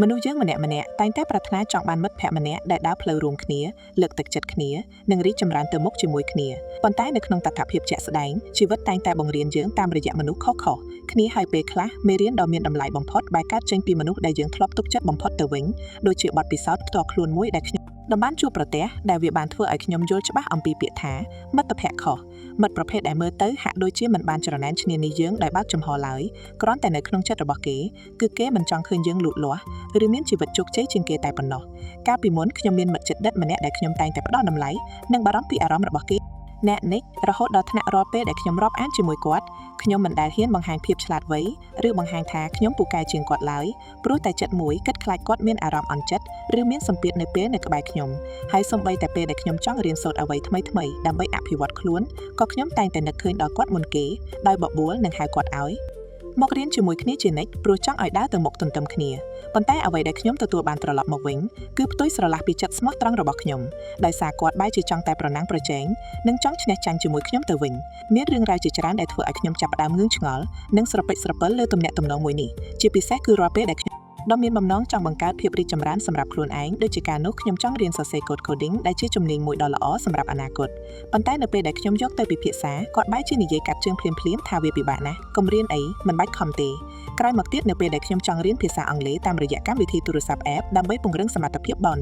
មនុស្សយើងម្នាក់ៗតែងតែប្រាថ្នាចង់បានមិត្តភក្តិម្នាក់ដែលដើរផ្លូវរួមគ្នាលើកទឹកចិត្តគ្នានិងរីកចម្រើនទៅមុខជាមួយគ្នាប៉ុន្តែនៅក្នុងតថភាពជាក់ស្ដែងជីវិតតែងតែបង្រៀនយើងតាមរយៈមនុស្សខុសៗគ្នាហើយពេលខ្លះមេរៀនដ៏មានតម្លៃបំផុតបែកកើតចេញពីមនុស្សដែលយើងធ្លាប់ទុកចិត្តបំផុតទៅវិញដូចជាបទពិសោធន៍ផ្ទាល់ខ្លួនមួយដែលខ្ញុំបានជួបប្រទះដែលវាបានធ្វើឲ្យខ្ញុំយល់ច្បាស់អំពីពាក្យថាមិត្តភក្តិខុសមិត្តប្រភេទដែលមើលទៅហាក់ដូចជាមិនបានច្រណែនឈ្នានីសយើងដោយបើកចំហឡើយគ្រាន់តែនៅក្នុងចិត្តរបស់គេគឺគេមិនចង់ឃើញយើងលូតលាស់ឬមានជីវិតជោគជ័យជាងគេតែប៉ុណ្ណោះកាលពីមុនខ្ញុំមានមិត្តជិតដិតម្នាក់ដែលខ្ញុំតែងតែផ្ដោតតម្លៃនិងបារម្ភពីអារម្មណ៍របស់គេអ្នកនេះរហូតដល់ថ្នាក់រាល់ពេលដែលខ្ញុំរាប់អានជាមួយគាត់ខ្ញុំមិនដែលហ៊ានបង្ហាញភាពឆ្លាតវៃឬបង្ហាញថាខ្ញុំពូកែជាងគាត់ឡើយព្រោះតែចិត្តមួយគិតខ្លាចគាត់មានអារម្មណ៍អន់ចិត្តឬមានសម្ពាធនៅពេលនៅក្បែរខ្ញុំហើយសូម្បីតែពេលដែលខ្ញុំចង់រៀនសូត្រអ្វីថ្មីៗដើម្បីអភិវឌ្ឍខ្លួនក៏ខ្ញុំតែងតែនឹកឃើញដល់គាត់មុនគេដោយបបួលនិងហៅគាត់ឲ្យមករៀនជាមួយគ្នាជានិច្ចព្រោះចង់ឲ្យដើរទៅមុខទន្ទឹមគ្នាប៉ុន្តែអ្វីដែលខ្ញុំទទួលបានត្រឡប់មកវិញគឺផ្ទុយស្រឡះពីចិត្តស្មោះត្រង់របស់ខ្ញុំដោយសារគាត់បែរជាចង់តែប្រណាំងប្រជែងនិងចង់ឈ្នះចាញ់ជាមួយខ្ញុំទៅវិញមានរឿងរ៉ាវជាច្រើនដែលធ្វើឲ្យខ្ញុំចាប់ផ្ដើមងឿងឆ្ងល់និងស្រពេចស្រពិលលើទំនាក់ទំនងមួយនេះជាពិសេសគឺរាល់ពេលដែលខ្ញុំដ៏មានបំណងចង់បង្កើតភាពរីកចម្រើនសម្រាប់ខ្លួនឯងដូចជាការនោះខ្ញុំចង់រៀនសរសេរកូដ coding ដែលជាជំនាញមួយដ៏ល្អសម្រាប់អនាគតប៉ុន្តែនៅពេលដែលខ្ញុំយកទៅពិភាក្សាគាត់បែរជានិយាយកាត់ជើងភ្លាមៗថាវាពិបាកណាស់កុំរៀនអីមិនបាច់ខំទេក្រោយមកទៀតនៅពេលដែលខ្ញុំចង់រៀនភាសាអង់គ្លេសតាមរយៈកម្មវិធីទូរស័ព្ទ app ដើម្បីពង្រឹងសមត្ថភាពបន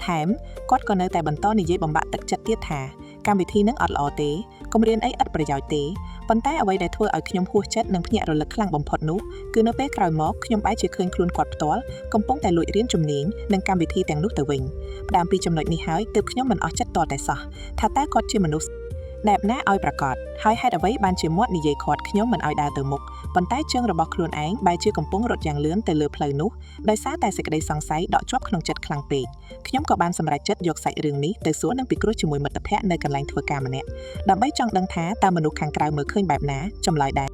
ថែមគាត់ក៏នៅតែបន្តនិយាយបំបាក់ទឹកចិត្តទៀតថាកម្មវិធីនឹងអត់ល្អទេកុំរៀនអីឥតប្រយោជន៍ទេប៉ុន្តែអ្វីដែលធ្វើឲ្យខ្ញុំហួសចិត្តនិងភ្ញាក់រលឹកខ្លាំងបំផុតនោះគឺនៅពេលក្រោយមកខ្ញុំបែរជាឃើញខ្លួនគាត់ផ្ទាល់កំពុងតែលួចរៀនជំនាញនិងកម្មវិធីទាំងនោះទៅវិញផ្ដើមពីចំណុចនេះហើយទើបខ្ញុំមិនអស់ចិត្តតតែសោះថាតើគាត់ជាមនុស្សដែលណាឲ្យប្រកាសហើយហេតុអ្វីបានជាមាត់និយាយខាត់ខ្ញុំមិនឲ្យដើរទៅមុខប៉ុន្តែជើងរបស់ខ្លួនឯងបែរជាកំពុងរត់យ៉ាងលឿនទៅលើផ្លូវនោះដោយសារតែសេចក្តីសង្ស័យដកជាប់ក្នុងចិត្តខ្លាំងពេកខ្ញុំក៏បានសម្រេចចិត្តយកសាច់រឿងនេះទៅសួរនិងពិគ្រោះជាមួយមិត្តភ័ក្តិនៅកន្លែងធ្វើការម្នាក់ដើម្បីចង់ដឹងថាតើមនុស្សខាងក្រៅមើលឃើញបែបណាចម្លើយដែរ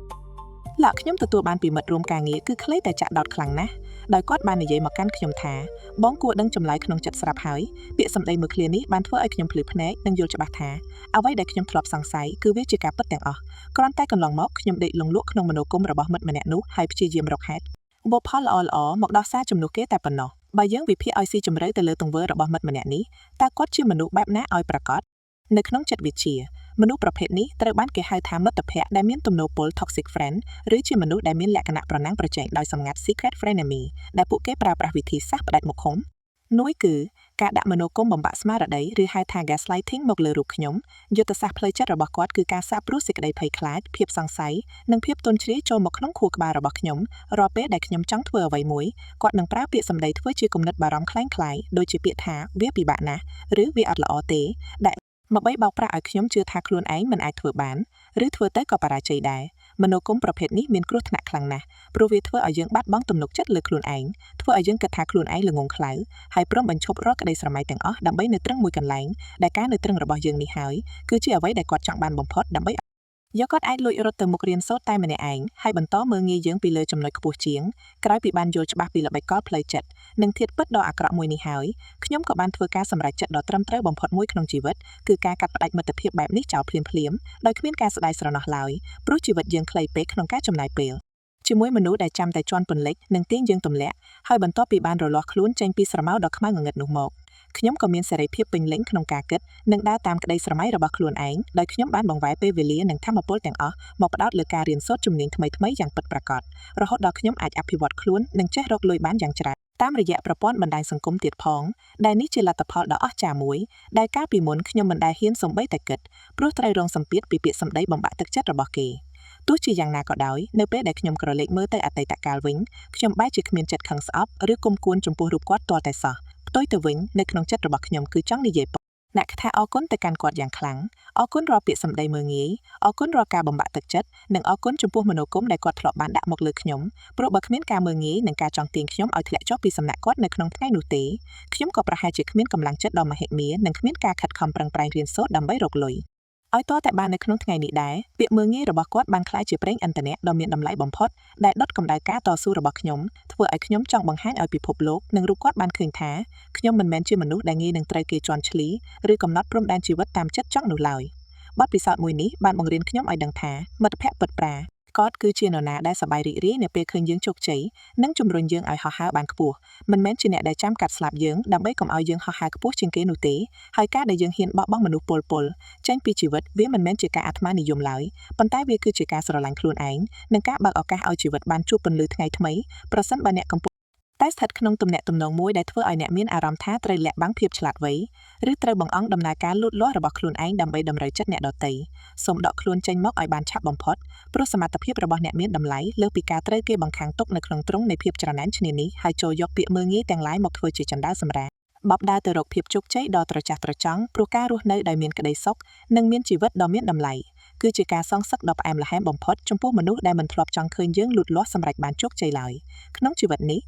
លក្ខខ្ញុំទទួលបានពីមិត្តរួមការងារគឺក្លេតែចាក់ដោតខ្លាំងណាស់ដោយគាត់បាននិយាយមកកាន់ខ្ញុំថាបងគួរដឹងចម្លើយក្នុងចិត្តស្រាប់ហើយពាក្យសម្ដីមួយឃ្លានេះបានធ្វើឲ្យខ្ញុំភ្លឺភ្នែកនិងយល់ច្បាស់ថាអ្វីដែលខ្ញុំធ្លាប់សង្ស័យគឺវាជាការពិតទាំងអស់គ្រាន់តែកន្លងមកខ្ញុំដេកលង់លក់ក្នុងមនោគមរបស់មិត្តម្នាក់នោះហើយព្យាយាមរកហេតុបុព្វផលល្អៗមកដោះសារជំនួសគេតែប៉ុណ្ណោះបើយើងវិភាគឲ្យស៊ីជម្រៅទៅលើទង្វើរបស់មិត្តម្នាក់នេះតើគាត់ជាមនុស្សបែបណាឲ្យប្រកាសនៅក្នុងចិត្តវិទ្យាមនុស្សប្រភេទនេះត្រូវបានគេហៅថាមិត្តភក្តិដែលមានទំនោរពល toxic friend ឬជាមនុស្សដែលមានលក្ខណៈប្រណាំងប្រជែងដោយសម្ងាត់ secret frenemy ដែលពួកគេប្រើប្រាស់វិធីសាស្ត្រផ្ដាច់មុខឃុំមួយគឺការដាក់មនោគមបំបាក់ស្មារតីឬហៅថា gaslighting មកលើរូបខ្ញុំយុទ្ធសាស្ត្រផ្លូវចិត្តរបស់គាត់គឺការសាបព្រោះសេចក្តីភ័យខ្លាចភាពសង្ស័យនិងភាពទន់ជ្រាយចូលមកក្នុងខួរក្បាលរបស់ខ្ញុំរាល់ពេលដែលខ្ញុំចង់ធ្វើអ្វីមួយគាត់នឹងប្រើពាក្យសម្ដីធ្វើជាគំនិតបារម្ភคล้ายៗដូចជាពាក្យថាវាពិបាកណាស់ឬវាអត់ល្អទេដែលមកបីបោកប្រាស់ឲ្យខ្ញុំជឿថាខ្លួនឯងមិនអាចធ្វើបានឬធ្វើទៅក៏បរាជ័យដែរមនោគមប្រភេទនេះមានគ្រោះថ្នាក់ខ្លាំងណាស់ព្រោះវាធ្វើឲ្យយើងបាត់បង់ទំនុកចិត្តលើខ្លួនឯងធ្វើឲ្យយើងគិតថាខ្លួនឯងល្ងង់ខ្លៅហើយព្រមបញ្ឈប់រាល់ក្តីស្រមៃទាំងអស់ដើម្បីនៅត្រឹងមួយកន្លែងដែលការនៅត្រឹងរបស់យើងនេះហើយគឺជាអ្វីដែលគាត់ចង់បានបំផុតដើម្បីយកគាត់អាចលួចរត់ទៅមុខរៀនសូត្រតែម្នាក់ឯងហើយបន្តមើលងាយយើងពីលើចំណុចខ្ពស់ជាងក្រោយពីបានយល់ច្បាស់ពីល្បិចកលផ្លូវចិត្តនិងធាតុពិតដ៏អាក្រក់មួយនេះហើយខ្ញុំក៏បានធ្វើការសម្រេចចិត្តដ៏ត្រឹមត្រូវបំផុតមួយក្នុងជីវិតគឺការកាត់ផ្តាច់មិត្តភាពបែបនេះចោលភ្លាមៗដោយគ្មានការស្ដាយស្រណោះឡើយព្រោះជីវិតយើងខ្លីពេកក្នុងការចំណាយពេលជាមួយមនុស្សដែលចាំតែជន់ពន្លិចនិងទាញយើងទម្លាក់ហើយបន្ទាប់ពីបានរលាស់ខ្លួនចេញពីស្រមោលដ៏ខ្មៅងងឹតនោះមកខ្ញុំក៏មានសេរីភាពពេញលេញក្នុងការគិតនិងដើរតាមក្តីស្រមៃរបស់ខ្លួនឯងដោយខ្ញុំបានបង្វែរពេលវេលានិងធម៌ពលទាំងអស់មកផ្ដោតលើការរៀនសូត្រជំនាញថ្មីៗយ៉ាងពិតប្រាកដរហូតដល់ខ្ញុំអាចអភិវឌ្ឍខ្លួននិងចេះរកលុយបានយ៉ាងច្រើនតាមរយៈប្រព័ន្ធបណ្ដាញសង្គមទៀតផងដែលនេះជាលទ្ធផលដ៏អស្ចារ្យមួយដែលកាលពីមុនខ្ញុំមិនដែលហ៊ានសូម្បីតែគិតព្រោះត្រូវរងសម្ពាធពីពាក្យសម្ដីបំបាក់ទឹកចិត្តរបស់គេទោះជាយ៉ាងណាក៏ដោយនៅពេលដែលខ្ញុំក្រឡេកមើលទៅអតីតកាលវិញខ្ញុំបែរជាគ្មានចិត្តខឹងស្អប់ឬគុំគួនចំពោះរូបគាត់ទាល់តែសោះផ្ទុយទៅវិញនៅក្នុងចិត្តរបស់ខ្ញុំគឺចង់និយាយអ្នកថាអរគុណទៅកាន់គាត់យ៉ាងខ្លាំងអរគុណរាល់ពាក្យសម្ដីមើលងាយអរគុណរាល់ការបំបាក់ទឹកចិត្តនិងអរគុណចំពោះមនោគមដែលគាត់ធ្លាប់បានដាក់មកលើខ្ញុំព្រោះបើគ្មានការមើលងាយនិងការចង់ទាញខ្ញុំឲ្យធ្លាក់ចុះពីសំណាក់គាត់នៅក្នុងថ្ងៃនោះទេខ្ញុំក៏ប្រហែលជាគ្មានកម្លាំងចិត្តដ៏មហិមានិងគ្មានការខិតខំប្រឹងប្រែងរៀនសូត្រដើម្បីរកលុយឲ្យតតែបាននៅក្នុងថ្ងៃនេះដែរពាក្យមើលងាយរបស់គាត់បានក្លាយជាប្រេងឥន្ធនៈដ៏មានតម្លៃបំផុតដែលដុតកម្ដៅការតស៊ូរបស់ខ្ញុំធ្វើឲ្យខ្ញុំចង់បង្ហាញឲ្យពិភពលោកនិងរូបគាត់បានឃើញថាខ្ញុំមិនមែនជាមនុស្សដែលងាយនឹងត្រូវគេជន់ឈ្លីឬកំណត់ព្រំដែនជីវិតតាមចិត្តចង់នោះឡើយបទពិសោធន៍មួយនេះបានបង្រៀនខ្ញុំឲ្យដឹងថាមិត្តភក្តិពិតប្រា គាត់គឺជានរណាដែលសប្បាយរីករាយនៅពេលឃើញយើងជោគជ័យនិងជំរុញយើងឲ្យហោះហើរបានខ្ពស់មិនមែនជាអ្នកដែលចាំកាត់ស្លាប់យើងដើម្បីកុំឲ្យយើងហោះហើរខ្ពស់ជាងគេនោះទេហើយការដែលយើងហ៊ានបោះបង់មនុស្សពលចេញពីជីវិតវាមិនមែនជាការអាត្មានិយមឡើយប៉ុន្តែវាគឺជាការស្រឡាញ់ខ្លួនឯងនិងការបើកឱកាសឲ្យជីវិតបានជួបពន្លឺថ្ងៃថ្មីប្រសិនបើអ្នកកំពុងតែស្ថិតក្នុងទំនាក់ទំនងមួយដែលធ្វើឲ្យអ្នកមានអារម្មណ៍ថាត្រូវលាក់បាំងភាពឆ្លាតវៃឬត្រូវបង្អង់ដំណើរការលូតលាស់របស់ខ្លួនឯងដើម្បីតម្រូវចិត្តអ្នកដទៃសូមដកខ្លួនចេញមកឲ្យបានឆាប់បំផុតព្រោះសមត្ថភាពរបស់អ្នកមានតម្លៃលើសពីការត្រូវគេបង្ខាំងទុកនៅក្នុងទ្រង់នៃភាពច្រណែនឈ្នានីសហើយចូលយកពាក្យមើលងាយទាំងឡាយមកធ្វើជាចណ្ដើរសម្រាបបដើរទៅរកភាពជោគជ័យដ៏ត្រចះត្រចង់ព្រោះការរស់នៅដោយមានក្តីសុខនិងមានជីវិតដ៏មានតម្លៃគឺជាការសងសឹកដ៏ផ្អែមល្ហែមបំផុតចំពោះមនុស្សដែលមិនធ្លាប់ចង់ឃើញយើងលូតលាស់សម្រេចបានជោគជ័យឡើយក្នុងជីវិតនេះ